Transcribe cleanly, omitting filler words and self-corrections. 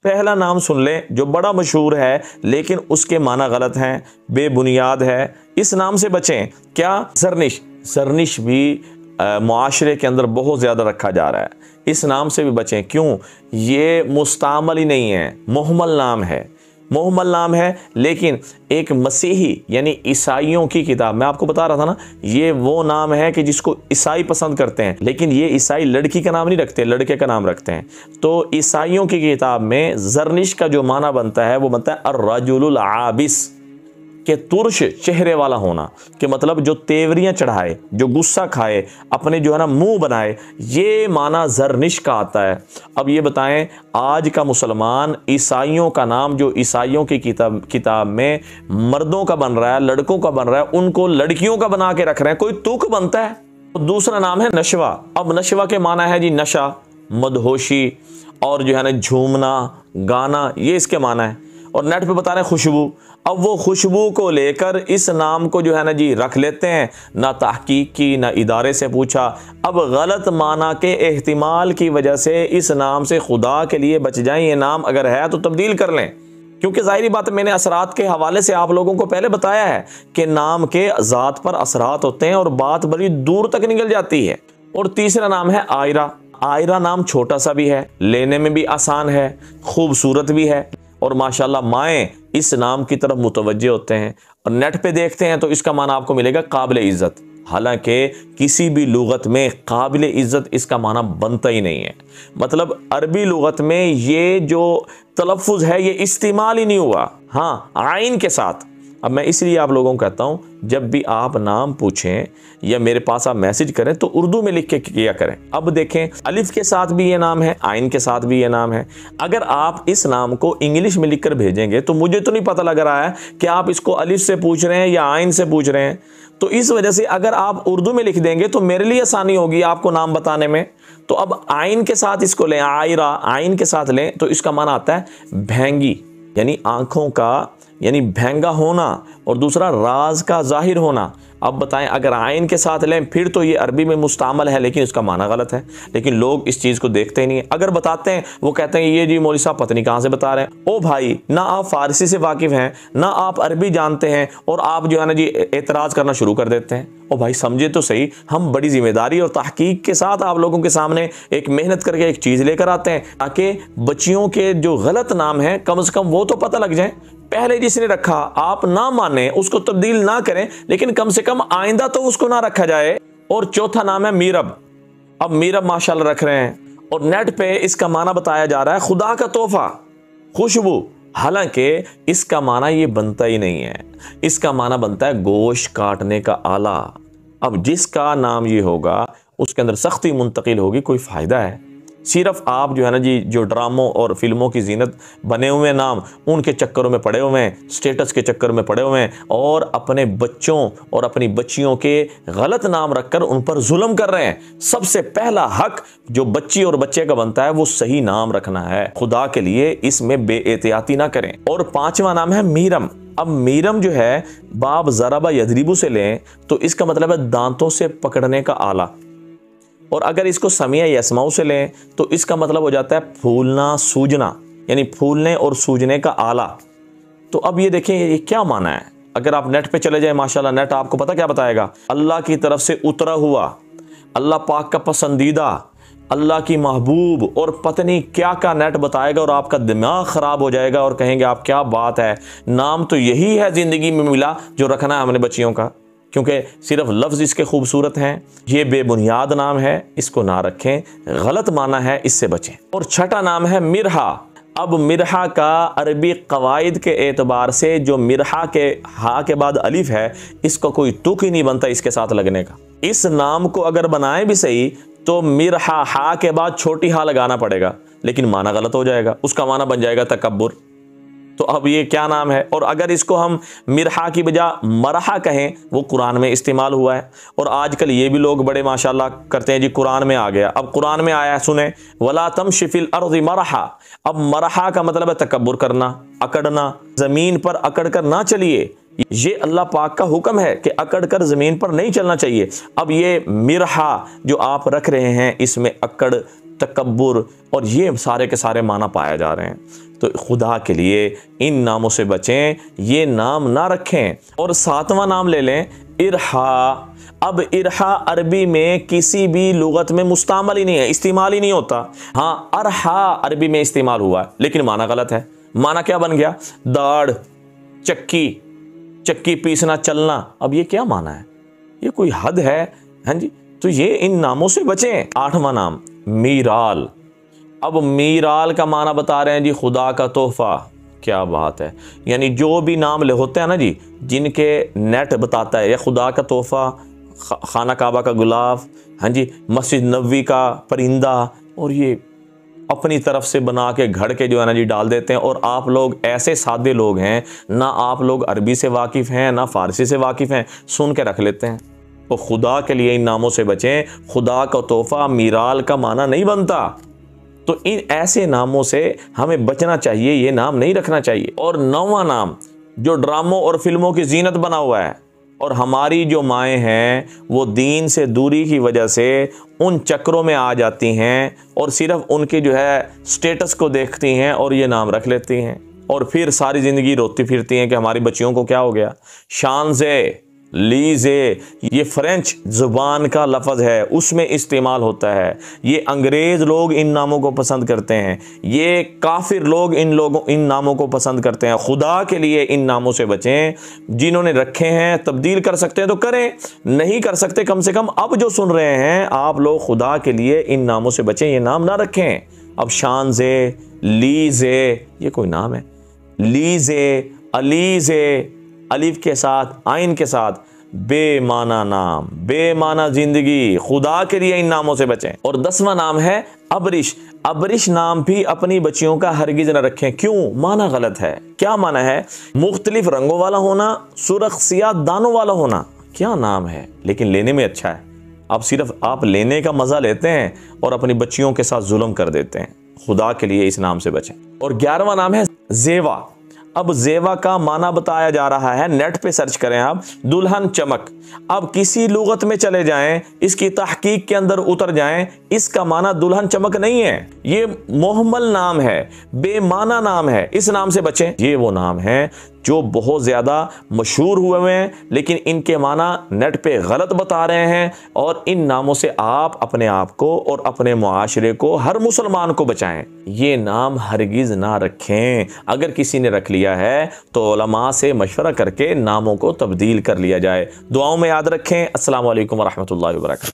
पहला नाम सुन लें जो बड़ा मशहूर है लेकिन उसके माना गलत हैं, बेबुनियाद है, इस नाम से बचें। क्या? ज़रनिश। ज़रनिश भी मुआशरे के अंदर बहुत ज़्यादा रखा जा रहा है, इस नाम से भी बचें। क्यों? ये मुस्तामल ही नहीं है, मुहम्मल नाम है। मुहम्मल नाम है, लेकिन एक मसीही यानी ईसाइयों की किताब, मैं आपको बता रहा था ना, ये वो नाम है कि जिसको ईसाई पसंद करते हैं, लेकिन ये ईसाई लड़की का नाम नहीं रखते, लड़के का नाम रखते हैं। तो ईसाइयों की किताब में ज़रनिश का जो माना बनता है वो बनता है अर्रजुलुल आबिस, के तुर्श चेहरे वाला होना, के मतलब जो तेवरियां चढ़ाए, जो गुस्सा खाए, अपने जो है ना मुंह बनाए, ये माना ज़रनिश का आता है। अब ये बताएं, आज का मुसलमान ईसाइयों का नाम जो ईसाइयों की किताब में मर्दों का बन रहा है, लड़कों का बन रहा है, उनको लड़कियों का बना के रख रहे हैं, कोई तुक बनता है। दूसरा नाम है नशवा। अब नशवा के माना है जी नशा, मदहोशी और जो है ना झूमना, गाना, ये इसके माना है। और नेट पे बता रहे हैं खुशबू। अब वो खुशबू को लेकर इस नाम को जो है ना जी रख लेते हैं, ना तहकीक की ना इदारे से पूछा। अब गलत माना के एहतिमाल की वजह से इस नाम से खुदा के लिए बच जाएं, ये नाम अगर है तो तब्दील कर लें, क्योंकि जाहिर बात मैंने असरात के हवाले से आप लोगों को पहले बताया है कि नाम के ज़ात पर असरात होते हैं और बात बड़ी दूर तक निकल जाती है। और तीसरा नाम है आयरा। आयरा नाम छोटा सा भी है, लेने में भी आसान है, खूबसूरत भी है, और माशाल्लाह माएँ इस नाम की तरफ मुतवज्जे होते हैं। और नेट पे देखते हैं तो इसका माना आपको मिलेगा काबिल इज़्ज़त। हालांकि किसी भी लुगत में काबिल इज़्ज़त इसका माना बनता ही नहीं है। मतलब अरबी लुगत में ये जो तलफ़ुज़ है ये इस्तेमाल ही नहीं हुआ, हाँ आइन के साथ। अब मैं इसलिए आप लोगों को कहता हूँ, जब भी आप नाम पूछें या मेरे पास आप मैसेज करें तो उर्दू में लिख के किया करें। अब देखें, अलिफ के साथ भी ये नाम है, आइन के साथ भी ये नाम है। अगर आप इस नाम को इंग्लिश में लिख कर भेजेंगे तो मुझे तो नहीं पता लग रहा है कि आप इसको अलिफ से पूछ रहे हैं या आइन से पूछ रहे हैं। तो इस वजह से अगर आप उर्दू में लिख देंगे तो मेरे लिए आसानी होगी आपको नाम बताने में। तो अब आइन के साथ इसको लें, आयरा आइन के साथ लें तो इसका माना आता है भैंगी, यानी आंखों का, यानी भैंगा होना, और दूसरा राज का जाहिर होना। अब बताएं, अगर आइन के साथ लें फिर तो ये अरबी में मुस्तामल है लेकिन इसका माना गलत है, लेकिन लोग इस चीज़ को देखते ही नहीं। अगर बताते हैं वो कहते हैं ये जी मौलवी साहब पता नहीं कहाँ से बता रहे हैं। ओ भाई, ना आप फारसी से वाकिफ़ हैं, ना आप अरबी जानते हैं, और आप जो है ना जी एतराज़ करना शुरू कर देते हैं। ओ भाई समझे तो सही, हम बड़ी जिम्मेदारी और तहकीक के साथ आप लोगों के सामने एक मेहनत करके एक चीज़ लेकर आते हैं ताकि बच्चियों के जो गलत नाम हैं कम से कम वो तो पता लग जाए। पहले जिसने रखा आप ना माने, उसको तब्दील ना करें, लेकिन कम से कम आइंदा तो उसको ना रखा जाए। और चौथा नाम है मीरब। अब मीरब माशाल्लाह रख रहे हैं और नेट पे इसका माना बताया जा रहा है खुदा का तोहफा, खुशबू। हालांकि इसका माना ये बनता ही नहीं है, इसका माना बनता है गोश्त काटने का आला। अब जिसका नाम ये होगा उसके अंदर सख्ती मुंतकिल होगी, कोई फ़ायदा है? सिर्फ आप जो है ना जी जो ड्रामों और फिल्मों की जीनत बने हुए नाम, उनके चक्करों में पड़े हुए हैं, स्टेटस के चक्कर में पड़े हुए हैं, और अपने बच्चों और अपनी बच्चियों के गलत नाम रखकर उन पर जुल्म कर रहे हैं। सबसे पहला हक जो बच्ची और बच्चे का बनता है वो सही नाम रखना है। खुदा के लिए इसमें बेएहतियाती ना करें। और पांचवा नाम है मीरम। अब मीरम जो है बाब ज़राबा यदरिबू से लें तो इसका मतलब है दांतों से पकड़ने का आला, और अगर इसको समिया यसमाऊ से लें तो इसका मतलब हो जाता है फूलना सूजना, यानी फूलने और सूजने का आला। तो अब ये देखें ये क्या माना है। अगर आप नेट पे चले जाए, माशाल्लाह नेट आपको पता क्या बताएगा, अल्लाह की तरफ से उतरा हुआ, अल्लाह पाक का पसंदीदा, अल्लाह की महबूब, और पत्नी क्या का नेट बताएगा और आपका दिमाग ख़राब हो जाएगा और कहेंगे आप क्या बात है, नाम तो यही है ज़िंदगी में मिला जो रखना है हमने बच्चियों का, क्योंकि सिर्फ लफ्ज़ इसके खूबसूरत हैं। ये बेबुनियाद नाम है, इसको ना रखें, गलत माना है, इससे बचें। और छठा नाम है मिरहा। अब मिरहा का अरबी कवायद के एतबार से जो मिरहा के हा के बाद अलिफ है, इसका कोई तुक ही नहीं बनता इसके साथ लगने का। इस नाम को अगर बनाएं भी सही तो मिरहा हा के बाद छोटी हा लगाना पड़ेगा, लेकिन माना गलत हो जाएगा, उसका माना बन जाएगा तकब्बुर। तो अब ये क्या नाम है? और अगर इसको हम मिरहा की बजाय मरहा कहें, वो कुरान में इस्तेमाल हुआ है, और आजकल ये भी लोग बड़े माशाल्लाह करते हैं जी कुरान में आ गया। अब कुरान में आया है, सुने, वला तमशी फिल अर्ज़ि मरहा। अब मरहा का मतलब है तकब्बुर करना, अकड़ना, ज़मीन पर अकड़ कर ना चलिए। ये अल्लाह पाक का हुक्म है कि अकड़ कर ज़मीन पर नहीं चलना चाहिए। अब ये मिरहा जो आप रख रहे हैं इसमें अकड़, तकब्बुर, और ये सारे के सारे माना पाए जा रहे हैं। तो खुदा के लिए इन नामों से बचें, ये नाम ना रखें। और 7वां नाम ले लें, इरहा। अब इरहा अरबी में किसी भी लुगत में मुस्तामल ही नहीं है, इस्तेमाल ही नहीं होता। हाँ, अरहा अरबी में इस्तेमाल हुआ है, लेकिन माना गलत है। माना क्या बन गया? दाढ़, चक्की, चक्की पीसना, चलना। अब ये क्या माना है? ये कोई हद है? हाँ जी, तो ये इन नामों से बचें। 8वां नाम, मीराल। अब मीराल का माना बता रहे हैं जी, खुदा का तोहफा। क्या बात है। यानी जो भी नाम होते हैं ना जी, जिनके नेट बताता है, या खुदा का तोहफा, खाना काबा का गुलाब, हाँ जी, मस्जिद नबवी का परिंदा, और ये अपनी तरफ से बना के घड़ के जो है ना जी डाल देते हैं। और आप लोग ऐसे सादे लोग हैं, ना आप लोग अरबी से वाकिफ़ हैं ना फ़ारसी से वाकिफ़ हैं, सुन के रख लेते हैं। तो खुदा के लिए इन नामों से बचें। खुदा का तोहफा मीराल का माना नहीं बनता। तो इन ऐसे नामों से हमें बचना चाहिए, ये नाम नहीं रखना चाहिए। और 9वां नाम, जो ड्रामों और फिल्मों की जीनत बना हुआ है, और हमारी जो माएँ हैं वो दीन से दूरी की वजह से उन चक्रों में आ जाती हैं और सिर्फ उनके जो है स्टेटस को देखती हैं और ये नाम रख लेती हैं, और फिर सारी ज़िंदगी रोती फिरती हैं कि हमारी बच्चियों को क्या हो गया। शानज़े, लीज़े, ये फ्रेंच ज़ुबान का लफ्ज़ है, उसमें इस्तेमाल होता है। ये अंग्रेज़ लोग इन नामों को पसंद करते हैं, ये काफिर लोग इन नामों को पसंद करते हैं। खुदा के लिए इन नामों से बचें। जिन्होंने रखे हैं तब्दील कर सकते हैं तो करें, नहीं कर सकते कम से कम अब जो सुन रहे हैं आप लोग, खुदा के लिए इन नामों से बचें, ये नाम ना रखें। अब शानज़े, लीज़े, ये कोई नाम है? लीज़े, अलीज़े, अलिफ के साथ, आइन के साथ, बेमाना नाम, बेमाना जिंदगी। खुदा के लिए इन नामों से बचें। और 10वां नाम है अबरिश। अबरिश नाम भी अपनी बच्चियों का हरगिज न रखें। क्यों? माना गलत है। क्या माना है? मुख्तलिफ रंगों वाला होना, सुर्ख सियाह दानों वाला होना। क्या नाम है, लेकिन लेने में अच्छा है। अब सिर्फ आप लेने का मजा लेते हैं और अपनी बच्चियों के साथ जुल्म कर देते हैं। खुदा के लिए इस नाम से बचें। और 11वां नाम है जेवा। अब जेवा का माना बताया जा रहा है, नेट पे सर्च करें आप, दुल्हन चमक। अब किसी लुगत में चले जाएं, इसकी तहकीक के अंदर उतर जाएं, इसका माना दुल्हन चमक नहीं है। ये मोहम्मल नाम है, बेमाना नाम है। इस नाम से बचें। ये वो नाम है जो बहुत ज़्यादा मशहूर हुए हैं, लेकिन इनके माना नेट पे गलत बता रहे हैं। और इन नामों से आप अपने आप को और अपने मुआशरे को, हर मुसलमान को बचाएं। ये नाम हरगिज़ ना रखें। अगर किसी ने रख लिया है तो उलमा से मशवरा करके नामों को तब्दील कर लिया जाए। दुआओं में याद रखें। अस्सलामु अलैकुम व रहमतुल्लाहि व बरकातहू।